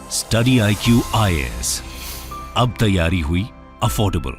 Study IQ IAS, अब तैयारी हुई अफोर्डेबल।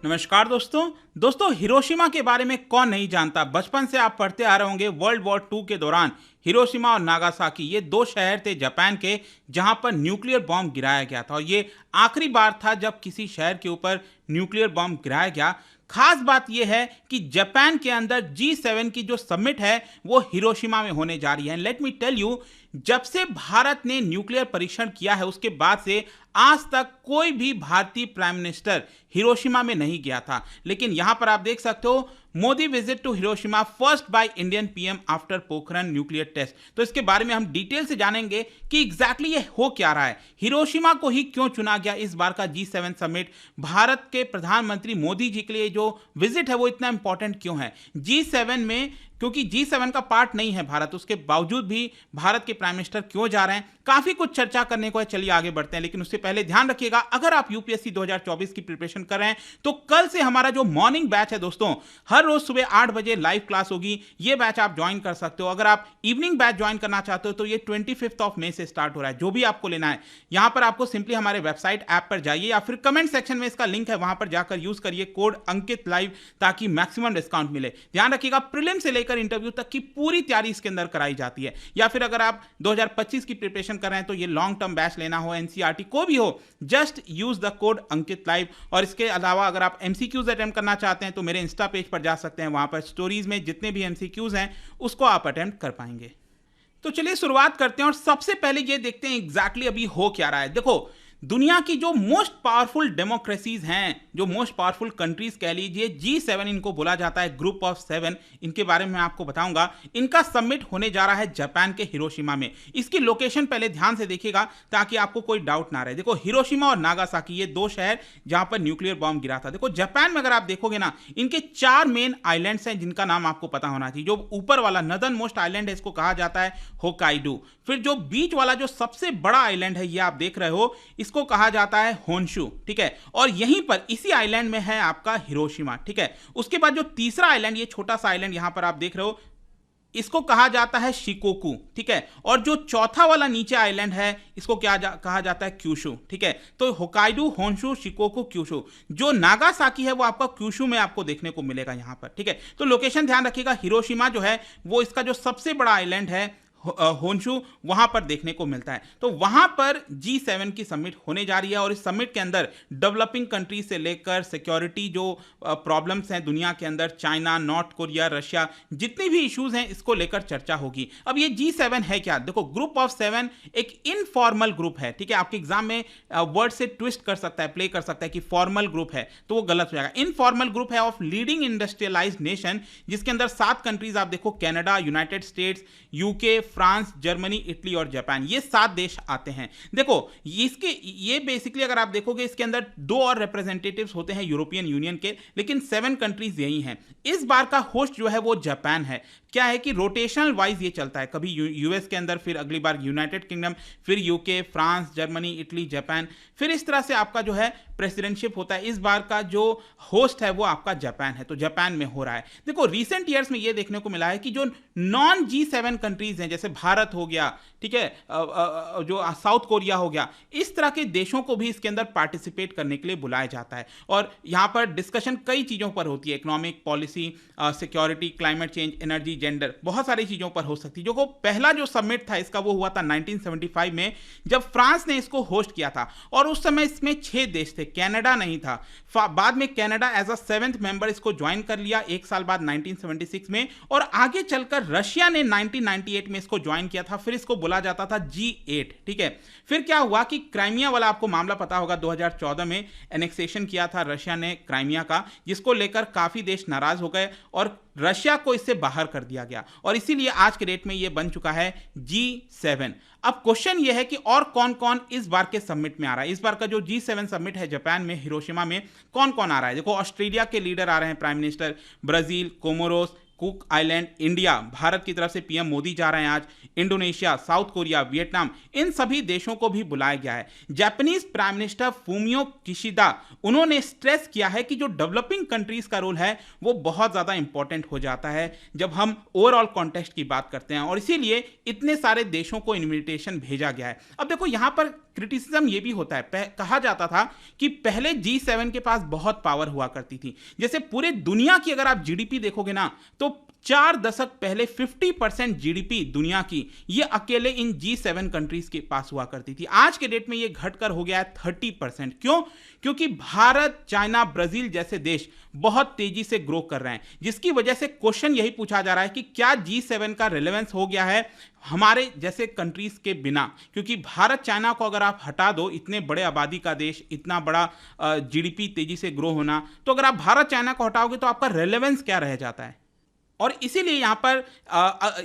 नमस्कार दोस्तों हिरोशिमा के बारे में कौन नहीं जानता। बचपन से आप पढ़ते आ रहे होंगे वर्ल्ड वॉर 2 के दौरान हिरोशिमा और नागासाकी ये दो शहर थे जापान के जहां पर न्यूक्लियर बॉम्ब गिराया गया था और ये आखिरी बार था जब किसी शहर के ऊपर न्यूक्लियर बॉम्ब गिराया गया। खास बात यह है कि जापान के अंदर G7 की जो समिट है वो हिरोशिमा में होने जा रही है। लेट मी टेल यू, जब से भारत ने न्यूक्लियर परीक्षण किया है उसके बाद से आज तक कोई भी भारतीय प्राइम मिनिस्टर हिरोशिमा में नहीं गया था। लेकिन यहां पर आप देख सकते हो Modi visit to Hiroshima first by Indian PM after Pokhran nuclear test. तो इसके बारे में हम डिटेल से जानेंगे कि एग्जैक्टली ये हो क्या रहा है, हिरोशिमा को ही क्यों चुना गया इस बार का G7 समिट, भारत के प्रधानमंत्री मोदी जी के लिए जो विजिट है वो इतना इंपॉर्टेंट क्यों है G7 में, क्योंकि G7 का पार्ट नहीं है भारत, उसके बावजूद भी भारत के प्राइम मिनिस्टर क्यों जा रहे हैं, काफी कुछ चर्चा करने को है। चलिए आगे बढ़ते हैं, लेकिन उससे पहले ध्यान रखिएगा अगर आप यूपीएससी 2024 की प्रिपरेशन कर रहे हैं तो कल से हमारा जो मॉर्निंग बैच है दोस्तों, हर रोज सुबह 8 बजे लाइव क्लास होगी। ये बैच आप ज्वाइन कर सकते हो। अगर आप इवनिंग बैच ज्वाइन करना चाहते हो तो ये 25 मई से स्टार्ट हो रहा है। जो भी आपको लेना है यहां पर आपको सिंपली हमारे वेबसाइट ऐप पर जाइए या फिर कमेंट सेक्शन में इसका लिंक है, वहां पर जाकर यूज करिए कोड अंकित लाइव ताकि मैक्सिमम डिस्काउंट मिले। ध्यान रखिएगा प्रीलिम से लेकर इंटरव्यू तक की पूरी तैयारी इसके अंदर कराई जाती है। या फिर अगर आप 2025 की प्रिपरेशन कर रहे हैं तो ये लॉन्ग टर्म बैच लेना हो, एनसीईआरटी को भी हो, just use the code Ankit live. और इसके अलावा अगर आप एमसीक्यूज अटेम्प्ट करना चाहते हैं तो मेरे इंस्टा पेज पर जा सकते हैं, वहां पर स्टोरीज में जितने भी एमसीक्यूज हैं उसको आप अटेम्प्ट कर पाएंगे। तो चलिए शुरुआत करते हैं और सबसे पहले ये देखते हैं एग्जैक्टली अभी हो क्या रहा है। देखो दुनिया की जो मोस्ट पावरफुल डेमोक्रेसीज हैं, जो मोस्ट पावरफुल कंट्रीज कह लीजिए, G7 इनको बोला जाता है, ग्रुप ऑफ 7, इनके बारे में मैं आपको बताऊंगा। इनका समिट होने जा रहा है जापान के हिरोशिमा में। इसकी लोकेशन पहले ध्यान से देखिएगा ताकि आपको कोई डाउट ना रहे। देखो हिरोशिमा और नागासाकी ये दो शहर जहां पर न्यूक्लियर बॉम्ब गिरा था। देखो जापान में अगर आप देखोगे ना, इनके 4 मेन आइलैंड्स हैं जिनका नाम आपको पता होना चाहिए। जो ऊपर वाला नदर्न मोस्ट आइलैंड है इसको कहा जाता है होकाइडो। फिर जो बीच वाला जो सबसे बड़ा आइलैंड है ये आप देख रहे हो, इसको कहा जाता है होन्शु, ठीक है। और यहीं पर इसी आइलैंड में है आपका हिरोशिमा, ठीक है। उसके बाद जो तीसरा आइलैंड, ये छोटा सा आइलैंड यहां पर आप देख रहे हो, इसको कहा जाता है शिकोकू, ठीक है। और जो चौथा वाला नीचे आइलैंड है इसको कहा जाता है क्यूशु, ठीक है। तो होकाइडो, होन्शु, शिकोकू, क्यूशु। जो नागासाकी है वो आपका क्यूशु में आपको देखने को मिलेगा यहां पर, ठीक है। तो लोकेशन ध्यान रखिएगा, हिरोशिमा जो है वो इसका जो सबसे बड़ा आइलैंड है होन्शु, वहां पर देखने को मिलता है। तो वहां पर G7 की समिट होने जा रही है और इस समिट के अंदर डेवलपिंग कंट्री से लेकर सिक्योरिटी जो प्रॉब्लम्स हैं दुनिया के अंदर, चाइना, नॉर्थ कोरिया, रशिया, जितनी भी इश्यूज हैं इसको लेकर चर्चा होगी। अब ये G7 है क्या? देखो ग्रुप ऑफ 7 एक इनफॉर्मल ग्रुप है, ठीक है। आपके एग्जाम में वर्ड से ट्विस्ट कर सकता है, प्ले कर सकता है कि फॉर्मल ग्रुप है तो वो गलत हो जाएगा। इनफॉर्मल ग्रुप है ऑफ लीडिंग इंडस्ट्रियलाइज्ड नेशन, जिसके अंदर 7 कंट्रीज आप देखो, Canada, United states, UK, France, Germany, Italy और जापान, ये 7 देश आते हैं। देखो ये बेसिकली अगर आप देखोगे इसके अंदर 2 और रिप्रेजेंटेटिव्स होते हैं यूरोपियन यूनियन के, लेकिन 7 कंट्रीज यही हैं। इस बार का होस्ट जो है वो जापान है। क्या है कि रोटेशनल वाइज ये चलता है, कभी यूएस के अंदर, फिर अगली बार यूनाइटेड किंगडम, फिर UK, France, Germany, Italy, Japan, फिर इस तरह से आपका जो है प्रेसिडेंटशिप होता है। इस बार का जो होस्ट है वो आपका जापान है, तो जापान में हो रहा है। देखो रिसेंट ईयर्स में ये देखने को मिला है कि जो नॉन G7 कंट्रीज हैं, जैसे भारत हो गया, ठीक है, जो साउथ कोरिया हो गया, इस तरह के देशों को भी इसके अंदर पार्टिसिपेट करने के लिए बुलाया जाता है। और यहां पर डिस्कशन कई चीजों पर होती है, economic policy, security, climate change, energy, gender, बहुत सारी चीजों पर हो सकती है। जो पहला जो समिट था इसका वो हुआ था 1975 में, जब फ्रांस ने इसको होस्ट किया था और उस समय इसमें 6 देश थे, कनाडा नहीं था। बाद में Canada as a 7th member इसको ज्वाइन कर लिया एक साल बाद 1976 में, और आगे चलकर रशिया ने 1998 में इसको ज्वाइन किया था। फिर इसको बोला जाता था G8, ठीक है। फिर क्या हुआ कि क्राइमिया वाला आपको मामला पता होगा, 2014 में एनेक्सेशन किया था रशिया ने क्राइमिया का, जिसको लेकर काफी देश नाराज हो गए और रशिया को इससे बाहर कर दिया गया, और इसीलिए आज के डेट में यह बन चुका है G7। अब क्वेश्चन यह है कि और कौन कौन इस बार के समिट में आ रहा है। इस बार का जो G7 समिट है जापान में हिरोशिमा में, कौन कौन आ रहा है? देखो ऑस्ट्रेलिया के लीडर आ रहे हैं, prime minister, Brazil, Comoros, cook island, India, Bharat की तरफ से पीएम मोदी जा रहे हैं आज, इंडोनेशिया, साउथ कोरिया, वियतनाम, इन सभी देशों को भी बुलाया गया है। Japanese prime minister Fumio Kishida, उन्होंने स्ट्रेस किया है कि जो डेवलपिंग कंट्रीज का रोल है वो बहुत ज्यादा इंपॉर्टेंट हो जाता है जब हम ओवरऑल कॉन्टेक्स्ट की बात करते हैं, और इसीलिए इतने सारे देशों को इनविटेशन भेजा गया है। अब देखो यहां पर क्रिटिसिज्म ये भी होता है, कहा जाता था कि पहले G7 के पास बहुत पावर हुआ करती थी। जैसे पूरे दुनिया की अगर आप जीडीपी देखोगे ना, तो 4 दशक पहले 50% जीडीपी दुनिया की ये अकेले इन G7 कंट्रीज के पास हुआ करती थी। आज के डेट में ये घटकर हो गया है 30%। क्यों? क्योंकि भारत, चाइना, ब्राजील जैसे देश बहुत तेजी से ग्रो कर रहे हैं, जिसकी वजह से क्वेश्चन यही पूछा जा रहा है कि क्या G7 का रिलेवेंस हो गया है हमारे जैसे कंट्रीज के बिना। क्योंकि भारत, चाइना को अगर आप हटा दो, इतने बड़े आबादी का देश, इतना बड़ा जीडीपी तेजी से ग्रो होना, तो अगर आप भारत, चाइना को हटाओगे तो आपका रिलेवेंस क्या रह जाता है। और इसीलिए यहाँ पर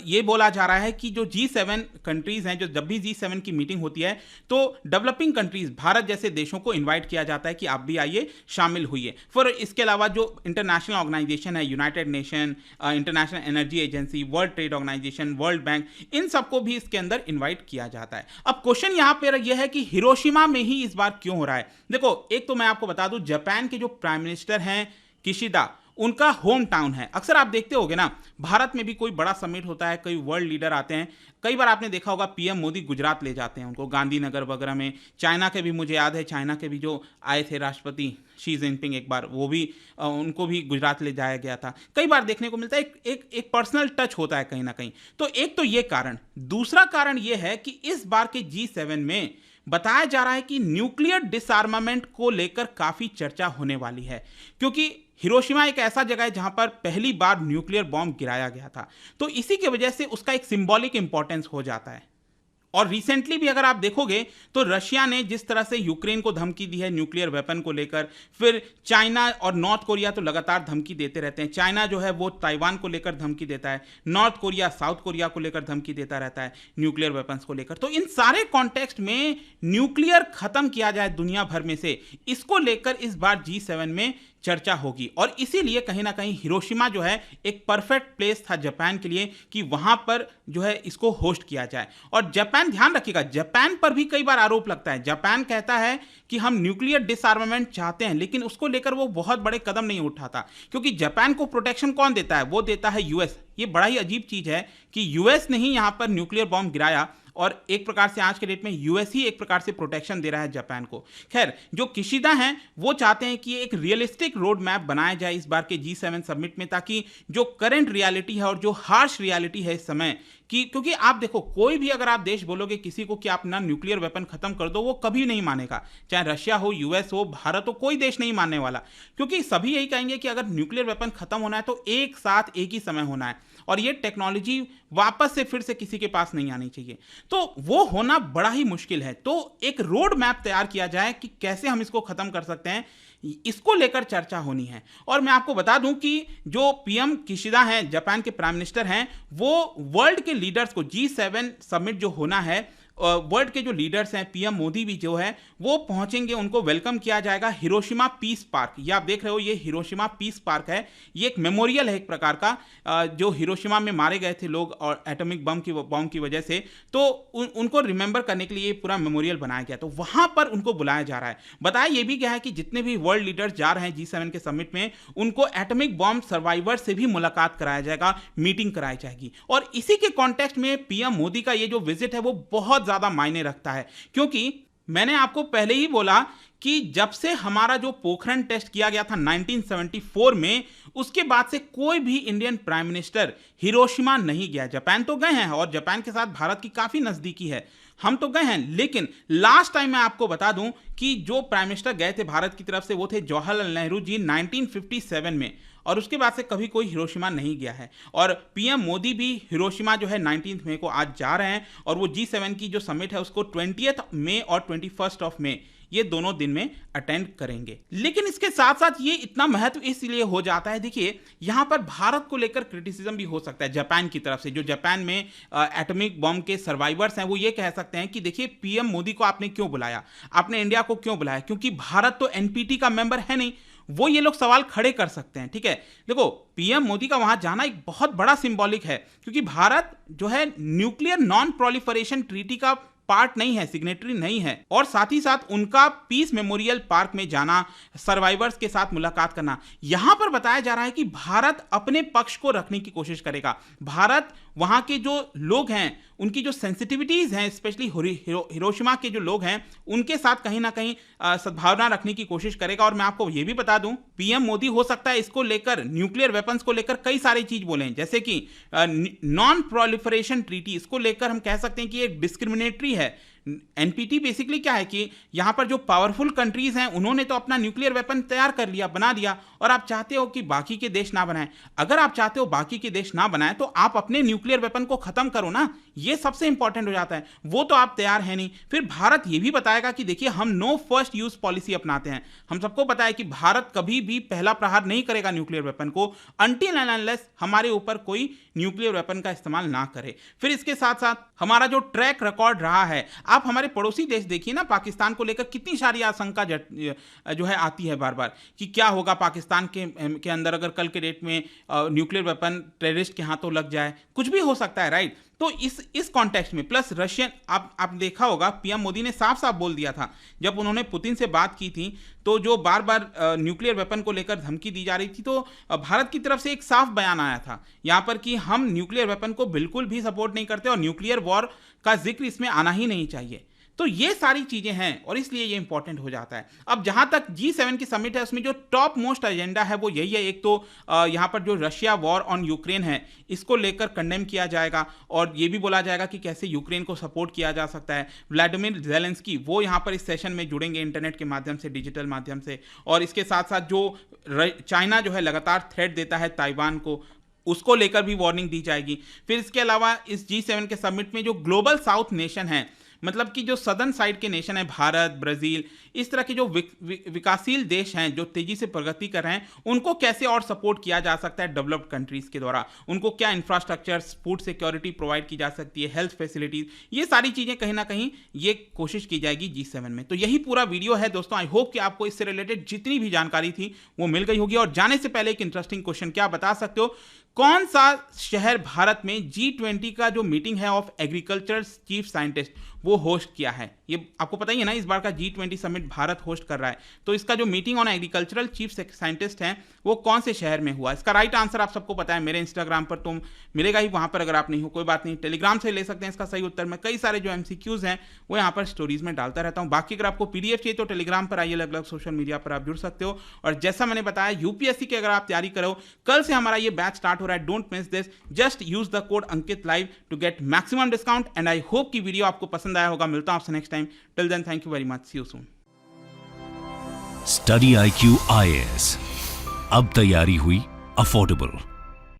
ये बोला जा रहा है कि जो G7 कंट्रीज हैं, जो जब भी G7 की मीटिंग होती है तो डेवलपिंग कंट्रीज, भारत जैसे देशों को इनवाइट किया जाता है कि आप भी आइए, शामिल होइए। फिर इसके अलावा जो इंटरनेशनल ऑर्गेनाइजेशन है, united nation, international energy agency, world trade organisation, world bank, इन सबको भी इसके अंदर इन्वाइट किया जाता है। अब क्वेश्चन यहाँ पर यह है कि हिरोशिमा में ही इस बार क्यों हो रहा है। देखो, एक तो मैं आपको बता दूं, जापान के जो प्राइम मिनिस्टर हैं किशिदा, उनका होम टाउन है। अक्सर आप देखते होगे ना, भारत में भी कोई बड़ा समिट होता है, कई वर्ल्ड लीडर आते हैं, कई बार आपने देखा होगा पीएम मोदी गुजरात ले जाते हैं उनको, गांधीनगर वगैरह में। चाइना के भी मुझे याद है, चाइना के भी जो आए थे राष्ट्रपति शी जिनपिंग, एक बार वो भी उनको भी गुजरात ले जाया गया था। कई बार देखने को मिलता है एक पर्सनल टच होता है कहीं ना कहीं। तो एक तो ये कारण, दूसरा कारण ये है कि इस बार के G7 में बताया जा रहा है कि न्यूक्लियर डिसआर्मामेंट को लेकर काफी चर्चा होने वाली है, क्योंकि हिरोशिमा एक ऐसा जगह है जहां पर पहली बार न्यूक्लियर बॉम्ब गिराया गया था। तो इसी की वजह से उसका एक सिंबॉलिक इंपॉर्टेंस हो जाता है। और रिसेंटली भी अगर आप देखोगे तो रशिया ने जिस तरह से यूक्रेन को धमकी दी है न्यूक्लियर वेपन को लेकर, फिर चाइना और नॉर्थ कोरिया तो लगातार धमकी देते रहते हैं। चाइना जो है वो ताइवान को लेकर धमकी देता है, नॉर्थ कोरिया साउथ कोरिया को लेकर धमकी देता रहता है न्यूक्लियर वेपन्स को लेकर। तो इन सारे कॉन्टेक्स्ट में न्यूक्लियर खत्म किया जाए दुनिया भर में से, इसको लेकर इस बार G7 में चर्चा होगी। और इसीलिए कहीं ना कहीं हिरोशिमा जो है एक परफेक्ट प्लेस था जापान के लिए कि वहां पर जो है इसको होस्ट किया जाए। और जापान, ध्यान रखिएगा, जापान पर भी कई बार आरोप लगता है। जापान कहता है कि हम न्यूक्लियर डिसआर्मामेंट चाहते हैं, लेकिन उसको लेकर वो बहुत बड़े कदम नहीं उठाता, क्योंकि जापान को प्रोटेक्शन कौन देता है? वो देता है यूएस। ये बड़ा ही अजीब चीज है कि यूएस ने ही यहां पर न्यूक्लियर बॉम्ब गिराया, और एक प्रकार से आज के डेट में यूएस ही एक प्रकार से प्रोटेक्शन दे रहा है जापान को। खैर, जो किशिदा हैं वो चाहते हैं कि एक रियलिस्टिक रोड मैप बनाया जाए इस बार के G7 समिट में, ताकि जो करंट रियलिटी है और जो हार्श रियलिटी है इस समय कि, क्योंकि आप देखो, कोई भी अगर आप देश बोलोगे किसी को कि आप अपना न्यूक्लियर वेपन खत्म कर दो, वो कभी नहीं मानेगा। चाहे रशिया हो, यूएस हो, भारत हो, कोई देश नहीं मानने वाला, क्योंकि सभी यही कहेंगे कि अगर न्यूक्लियर वेपन खत्म होना है तो एक साथ एक ही समय होना है, और ये टेक्नोलॉजी वापस से फिर से किसी के पास नहीं आनी चाहिए। तो वो होना बड़ा ही मुश्किल है। तो एक रोड मैप तैयार किया जाए कि कैसे हम इसको खत्म कर सकते हैं, इसको लेकर चर्चा होनी है। और मैं आपको बता दूं कि जो पीएम किशिदा हैं, जापान के प्राइम मिनिस्टर हैं, वो वर्ल्ड के लीडर्स को, G7 समिट जो होना है, वर्ल्ड के जो लीडर्स हैं, पीएम मोदी भी जो है वो पहुंचेंगे, उनको वेलकम किया जाएगा हिरोशिमा पीस पार्क। ये आप देख रहे हो, ये हिरोशिमा पीस पार्क है। ये एक मेमोरियल है एक प्रकार का, जो हिरोशिमा में मारे गए थे लोग और एटॉमिक बम की वजह से, तो उनको रिमेंबर करने के लिए ये पूरा मेमोरियल बनाया गया। तो वहां पर उनको बुलाया जा रहा है। बताया ये भी गया है कि जितने भी वर्ल्ड लीडर्स जा रहे हैं G7 के समिट में, उनको एटॉमिक बॉम्ब सर्वाइवर से भी मुलाकात कराया जाएगा, मीटिंग कराई जाएगी। और इसी के कॉन्टेक्स्ट में पीएम मोदी का ये जो विजिट है वो बहुत ज्यादा मायने रखता है, क्योंकि मैंने आपको पहले ही बोला कि जब से हमारा जो पोखरण टेस्ट किया गया था 1974 में, उसके बाद से कोई भी इंडियन प्राइम मिनिस्टर हिरोशिमा नहीं गया। जापान तो गए हैं और जापान के साथ भारत की काफी नजदीकी है, हम तो गए हैं, लेकिन लास्ट टाइम मैं आपको बता दूं कि जो प्राइम मिनिस्टर गए थे भारत की तरफ से वो थे जवाहरलाल नेहरू जी 1957 में, और उसके बाद से कभी कोई हिरोशिमा नहीं गया है। और पीएम मोदी भी हिरोशिमा जो है 19 मई को आज जा रहे हैं, और वो G7 की जो समिट है उसको 20 मई और 21 मई ये दोनों दिन में अटेंड करेंगे। लेकिन इसके साथ साथ ये इतना महत्व इसलिए हो जाता है, देखिए यहां पर भारत को लेकर क्रिटिसिज्म भी हो सकता है जापान की तरफ से। जो जापान में एटॉमिक बॉम्ब के सर्वाइवर्स हैं वो ये कह सकते हैं कि देखिए पीएम मोदी को आपने क्यों बुलाया, आपने इंडिया को क्यों बुलाया, क्योंकि भारत तो एनपीटी का मेंबर है नहीं, वो ये लोग सवाल खड़े कर सकते हैं। ठीक है, देखो पीएम मोदी का वहां जाना एक बहुत बड़ा सिंबॉलिक है, क्योंकि भारत जो है न्यूक्लियर नॉन प्रोलिफरेशन ट्रीटी का पार्ट नहीं है, सिग्नेटरी नहीं है, और साथ ही साथ उनका पीस मेमोरियल पार्क में जाना, सर्वाइवर्स के साथ मुलाकात करना, यहां पर बताया जा रहा है कि भारत अपने पक्ष को रखने की कोशिश करेगा। भारत वहां के जो लोग हैं, उनकी जो सेंसिटिविटीज हैं, स्पेशली हिरोशिमा के जो लोग हैं, उनके साथ कहीं ना कहीं सद्भावना रखने की कोशिश करेगा। और मैं आपको यह भी बता दूं, पीएम मोदी हो सकता है इसको लेकर, न्यूक्लियर वेपन्स को लेकर कई सारी चीज बोलें, जैसे कि नॉन प्रोलिफरेशन ट्रीटी, इसको लेकर हम कह सकते हैं कि एक डिस्क्रिमिनेटरी है। एनपीटी बेसिकली क्या है कि यहां पर जो पावरफुल कंट्रीज हैं उन्होंने तो अपना न्यूक्लियर वेपन तैयार कर लिया, बना दिया, और आप चाहते हो कि बाकी के देश ना बनाएं। अगर आप चाहते हो बाकी के देश ना बनाएं तो आप अपने न्यूक्लियर वेपन को खत्म करो ना, ये सबसे इंपॉर्टेंट हो जाता है। वो तो आप तैयार है नहीं। फिर भारत ये भी बताएगा कि देखिए हम नो फर्स्ट यूज पॉलिसी अपनाते हैं। हम सबको पता है कि भारत कभी भी पहला प्रहार नहीं करेगा न्यूक्लियर वेपन को अनटिल एंड अनलेस हमारे ऊपर कोई न्यूक्लियर वेपन का इस्तेमाल ना करे। फिर इसके साथ साथ हमारा जो ट्रैक रिकॉर्ड रहा है, आप हमारे पड़ोसी देश देखिए ना, पाकिस्तान को लेकर कितनी सारी आशंका जो है आती है बार बार कि क्या होगा पाकिस्तान के अंदर अगर कल के डेट में न्यूक्लियर वेपन टेररिस्ट के हाथों लग जाए, कुछ भी हो सकता है, राइट। तो इस कॉन्टेक्स्ट में प्लस रशियन, आप देखा होगा पीएम मोदी ने साफ साफ बोल दिया था जब उन्होंने पुतिन से बात की थी, तो जो बार बार न्यूक्लियर वेपन को लेकर धमकी दी जा रही थी, तो भारत की तरफ से एक साफ बयान आया था यहां पर कि हम न्यूक्लियर वेपन को बिल्कुल भी सपोर्ट नहीं करते और न्यूक्लियर वॉर का जिक्र इसमें आना ही नहीं चाहिए। तो ये सारी चीजें हैं और इसलिए ये इंपॉर्टेंट हो जाता है। अब जहां तक G7 की समिट है, उसमें जो टॉप मोस्ट एजेंडा है वो यही है। एक तो यहां पर जो रशिया वॉर ऑन यूक्रेन है, इसको लेकर कंडेम किया जाएगा और ये भी बोला जाएगा कि कैसे यूक्रेन को सपोर्ट किया जा सकता है। व्लादिमीर ज़ेलेंस्की वो यहां पर इस सेशन में जुड़ेंगे इंटरनेट के माध्यम से, डिजिटल माध्यम से। और इसके साथ साथ जो चाइना जो है लगातार थ्रेट देता है ताइवान को, उसको लेकर भी वार्निंग दी जाएगी। फिर इसके अलावा इस G7 के समिट में जो ग्लोबल साउथ नेशन है, मतलब कि जो सदर्न साइड के नेशन है, भारत, ब्राजील, इस तरह के जो विकासशील देश हैं जो तेजी से प्रगति कर रहे हैं, उनको कैसे और सपोर्ट किया जा सकता है डेवलप्ड कंट्रीज के द्वारा, उनको क्या इंफ्रास्ट्रक्चर, फूड सिक्योरिटी प्रोवाइड की जा सकती है, हेल्थ फैसिलिटीज, ये सारी चीजें कहीं ना कहीं ये कोशिश की जाएगी G7 में। तो यही पूरा वीडियो है दोस्तों। आई होप कि आपको इससे रिलेटेड जितनी भी जानकारी थी वो मिल गई होगी। और जाने से पहले एक इंटरेस्टिंग क्वेश्चन, क्या बता सकते हो कौन सा शहर भारत में G20 का जो मीटिंग है ऑफ एग्रीकल्चर चीफ साइंटिस्ट वो होस्ट किया है? ये आपको पता ही है ना, इस बार का G20 समिट भारत होस्ट कर रहा है। तो इसका जो meeting on agricultural chief scientist हैं वो कौन से शहर में हुआ? इसका राइट आंसर आप सबको पता है, मेरे इंस्टाग्राम पर तो मिलेगा ही, वहां पर अगर आप नहीं हो कोई बात नहीं, टेलीग्राम से ले सकते हैं इसका सही उत्तर। मैं कई सारे जो MCQs हैं वो यहाँ पर स्टोरीज में डालता रहता हूँ। बाकी अगर आपको PDF चाहिए तो टेलीग्राम पर आइए, अलग अलग सोशल मीडिया पर आप जुड़ सकते हो। और जैसा मैंने बताया UPSC की अगर आप तैयारी करो, कल से हमारा ये बैच स्टार्ट हो रहा है, don't miss this. Just use the code Ankit live to get maximum discount. And I hope की वीडियो आपको पसंद आया होगा। मिलता हूं आपसे next time. Till then thank you very much, see you soon. Study IQ IAS, अब तैयारी हुई अफोर्डेबल।